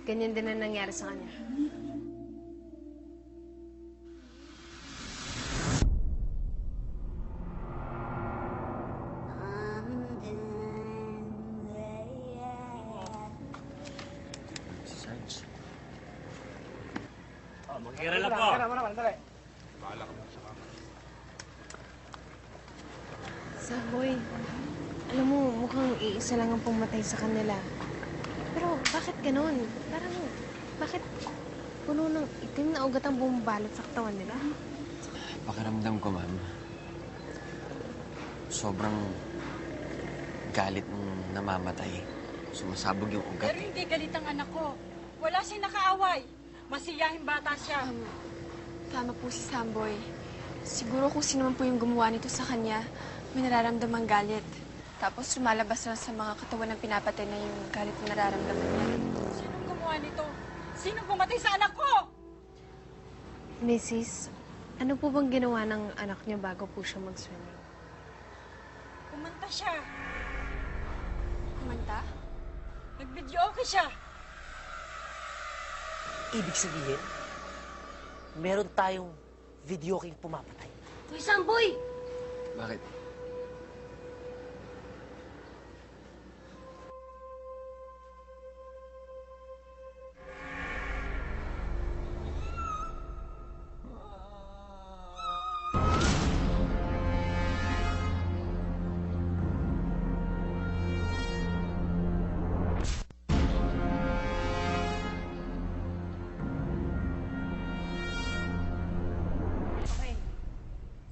ganyan din ang nangyari sa kanya. Mag-iral na po. Bahala ka muna sa kama. Samboy, alam mo, mukhang iisa lang ang pumatay sa kanila. Pero bakit ganun? Parang, bakit puno ng itim na ugat ang bumabalot sa katawan nila? Pakiramdam ko, ma'am. Sobrang galit nung namamatay. Sumasabog yung ugat. Pero hindi galit ang anak ko. Wala siyang nakaaway. Masiyahing bata siya. Tama po si Samboy. Siguro kung sino man po yung gumawa nito sa kanya, may nararamdamang galit. Tapos lumalabas na sa mga katawan ng pinapatay na yung galit na nararamdaman niya. Sinong gumawa nito? Sinong pumatay sa anak ko? Mrs., ano po bang ginawa ng anak niyo bago po siya mag-swimming? Kumanta siya. Kumanta? Nag-video okay siya. Ibig sabihin, meron tayong video king pumapatay. Uy, Samboy! Bakit?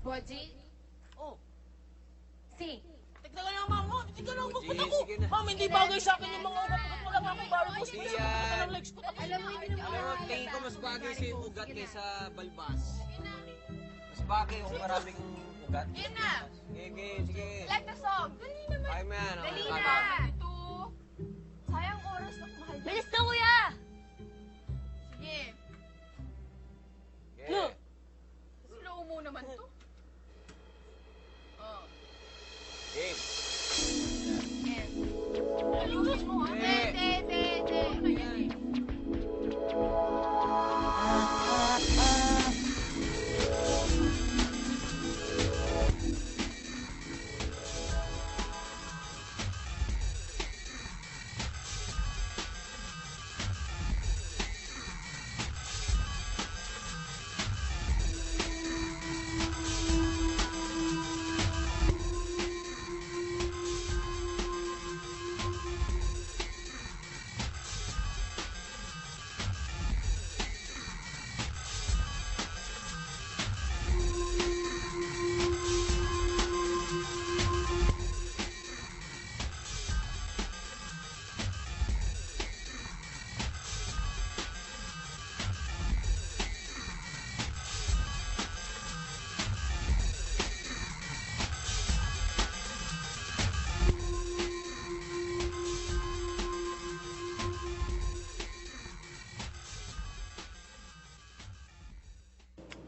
Boji? Oh, Si? tignan ka nga, mama. Tignan lang, magput ako. Ma'am, hindi bagay sa akin yung mga ugat-ugat. Wala nga akong baro. Kasi ng legs ko. Alam mo, hindi naman ako. Tingin ko mas bagay sa yung ugat kaysa balbas. Mas bagay yung maraming ugat. Yun na! Sige, sige. Like the song! Dali naman! Ay, man. Dali na! Ito. Sayang oras na mahal. Bilis na, kuya! Sige. Okay. Slow mo naman to. Game. Ayusin mo, ha? Ano yan eh?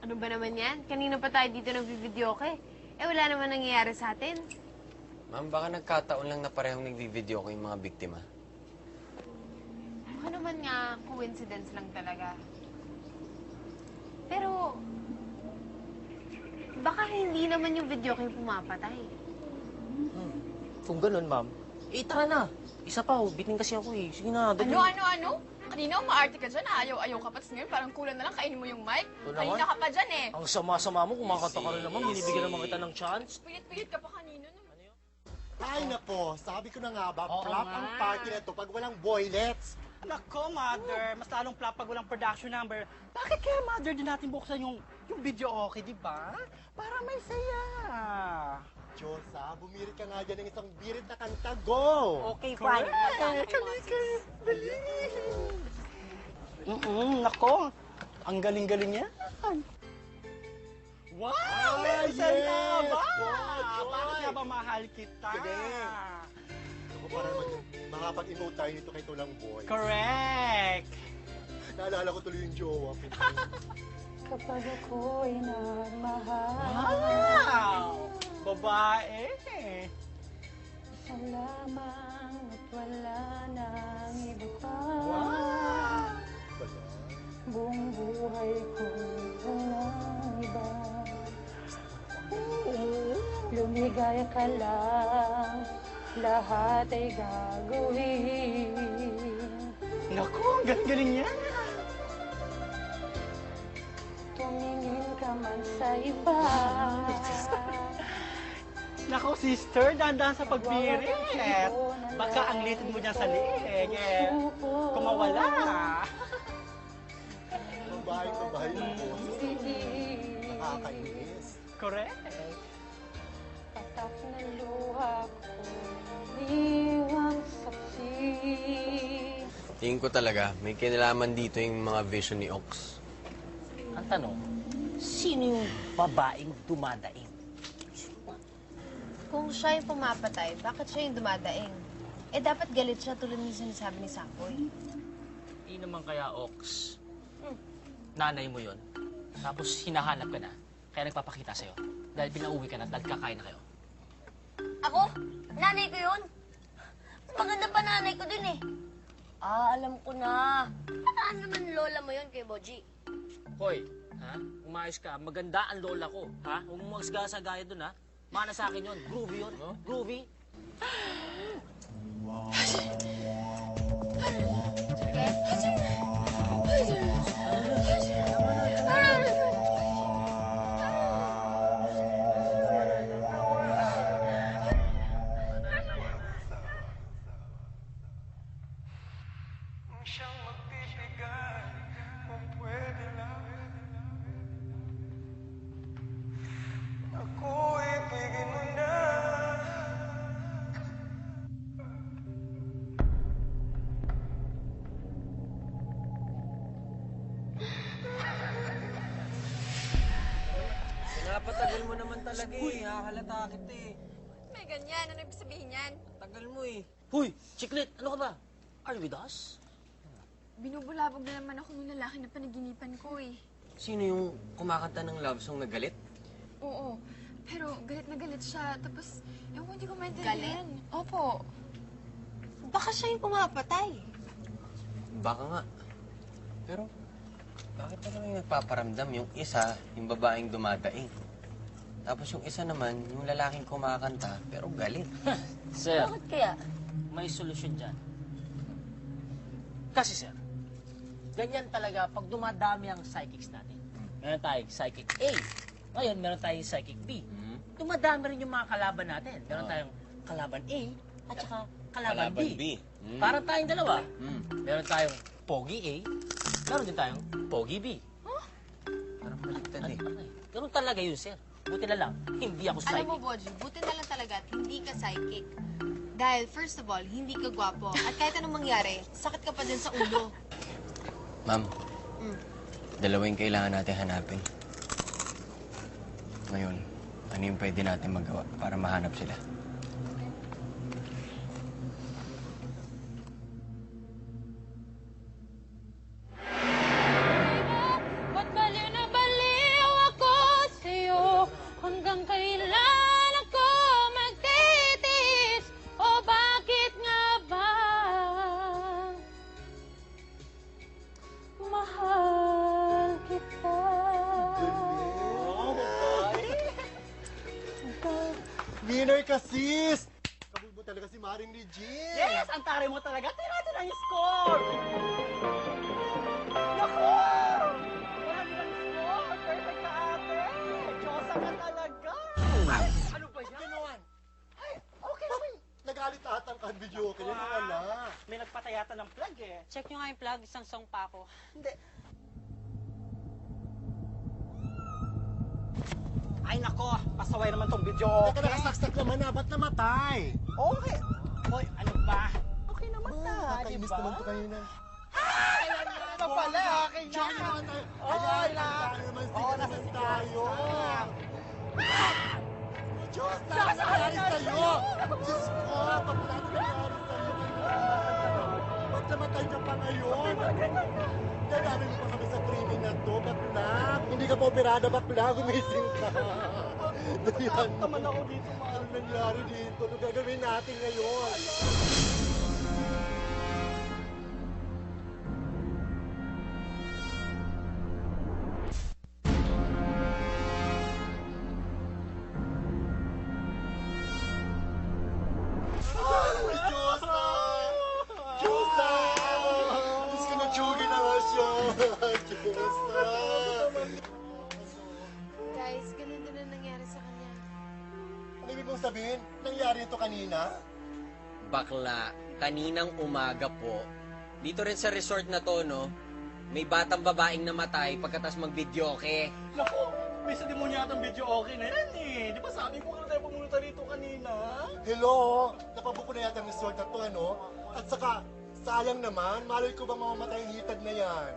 Ano ba naman yan? Kanina pa tayo dito nagbi-video ka eh. Wala naman nangyayari sa atin. Ma'am, baka nagkataon lang na parehong nagvi-video ko yung mga biktima. Baka naman nga, coincidence lang talaga. Pero, baka hindi naman yung video kayo pumapatay. Kung ganun, ma'am, tara na. Isa pa, bitin kasi ako eh. Sige na, dali. Ano? Kanina umaarte ka dyan, ayaw-ayaw ka pa. Tapos ngayon, parang kulang na lang, kainin mo yung mic. Ito naman. Kanina ka pa dyan eh. Ang sama-sama mo, kumakanta ka rin naman. Binibigyan naman kita ng chance. Pilit-pilit ka pa kanina. No? Ay nako, sabi ko na nga ba, flop ang party na to pag walang boylets. Nako, Mother, mas lalong flop pag walang production number. Bakit kaya, Mother, din natin buksan yung video okay, di ba? Para may saya. Diyos bumirit ka nga dyan ng isang birit na kanta, go! Okay, fine. Kalika, dali. Nako, ang galing-galing yan. Wow! Ay, Salamat! yes! Bakit nga ba mahal kita? Galing. Ako para makapag-emote tayo nito kay Tulang Boy. Correct! Naalala ko tuloy yung jowa ko. Kapag ako'y nagmahal, Wow! Babae! isa lamang at wala nang iba pa. Wow! Maghintay ka lang, lahat ay gagawin. Naku, ang galing-galing niya. Tumingin ka man sa iba. Naku, sister, dahan-dahan sa pagbirit. Baka ang litid mo dyan sa liig. Kung mawala. Babae yung boses. Nakakainis. Correct. Tatak na luha ko, iwang saksi. Tingin ko talaga, may kinalaman dito yung mga vision ni Ox. Ang tanong, sino yung babaeng dumadaing? Kung siya yung pumapatay, bakit siya yung dumadaing? Eh, dapat galit siya tulad ng sinasabi ni Samboy. Hindi naman kaya, Ox. Nanay mo yon. Tapos hinahanap ka na. Kaya nagpapakita sa'yo. Dahil pinauwi ka na, dahil kakain na kayo. Ako? Nanay ko yun? Mas maganda pa nanay ko din eh. Ah, alam ko na. Pataan naman lola mo yun kay Boji? Hoy, ha? Umayos ka. Maganda ang lola ko, ha? Huwag mo magsagaya dun, ha? Mana sa akin yun. Groovy yun. No? Groovy. Napatagal mo naman talaga eh. Hahalata kita eh. May ganyan. Ano ibig sabihin yan? Tagal mo eh. Huy, Chiclet, ano ka ba? Are you with us? Binubulabog na naman ako ng lalaki na panaginipan ko eh. Sino yung kumakanta ng love song na galit? Oo. Pero galit na galit siya. Tapos, ewan ko, hindi ko maintindihan. Galit? Opo. Baka siya yung pumapatay. Baka nga. Pero, bakit pa naman nagpaparamdam yung isa, yung babaeng dumadaing? Tapos yung isa naman, yung lalaking kumakanta, pero galit. Sir, Bakit kaya? may solusyon dyan. Kasi sir, ganyan talaga pag dumadami ang psychics natin. Meron tayong psychic A. Ngayon, meron tayong psychic B. Dumadami rin yung mga kalaban natin. Meron tayong kalaban A at saka kalaban B. Parang tayong dalawa. Meron tayong Pogi A, meron din tayong Pogi B. Parang baliktad eh. Ganun talaga yun, sir. Buti na lang, hindi ako psychic. Alam mo, Boji, buti na lang talaga at hindi ka psychic. Dahil, first of all, hindi ka gwapo. At kahit anong mangyari, sakit ka pa din sa ulo. Ma'am, dalawa yung kailangan natin hanapin. Ngayon, ano yung pwede natin magawa para mahanap sila? Ba't baliw na baliw ako sa'yo? Hanggang kailan ako magtitiis? O bakit nga ba? Mahal kita. Winner ka, sis! Kabul mo talaga si Maring Regine! Yes! Ang taray mo talaga. Tira ang score! Naku! Wala nilang score! Perfect ka, ate! Diyosa ka talaga! Ay, ano ba yan? Ginawan? Ay, okay. Nagalit ata ang video ko. Yan wala. May nagpatayata ng plug eh. Check nyo nga yung plug, isang song pa ako. Hindi. Ay nako, pasaway naman tong video. Teka, nakasaksak naman na. Ba't namatay? Okay. Hoy, ano ba? Okay naman na, di Nakainis ba? naman to kanina. Ay, ano pala? Okay na. Diyan naman tayo. Oy, Ayan, na. tayo naman. Oo, Sige nasa naman tayo. Diyos, na Nasa nangyari nangyari sa'yo? Diyos ko, ba't wala na nangyari sa'yo? Ba't namatay ka pa ngayon? Dadalhin mo pa kami sa krimen na to, bakla. Hindi ka pa operada, bakla. Gumising ka. Dayan mo. Taman ako dito, mahal. Ano nangyari dito? Ano gagawin natin ngayon? Tsugi na nga siya. Diyosa. Guys, ganun din ang nangyari sa kanya. Ano ibig mong sabihin? Nangyari ito kanina? Bakla, kaninang umaga po, dito rin sa resort na to, no, may batang babaeng namatay pagkatas mag-videoke. Naku, may sa demonyatang video okay na yan eh. Di ba sabi ko na tayo pumunta rito kanina? Hello? Napabuko na yata ang resort na to, ano? At saka, sayang naman, malay ko bang mamamatay ang hitad na yan?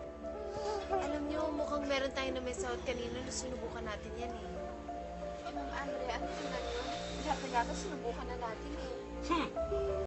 Alam niyo, mukhang meron tayo na may sahod kanina na sinubukan natin yan eh. Ma'am Andre, ano naman yun? Lahat na yata sinubukan na natin eh.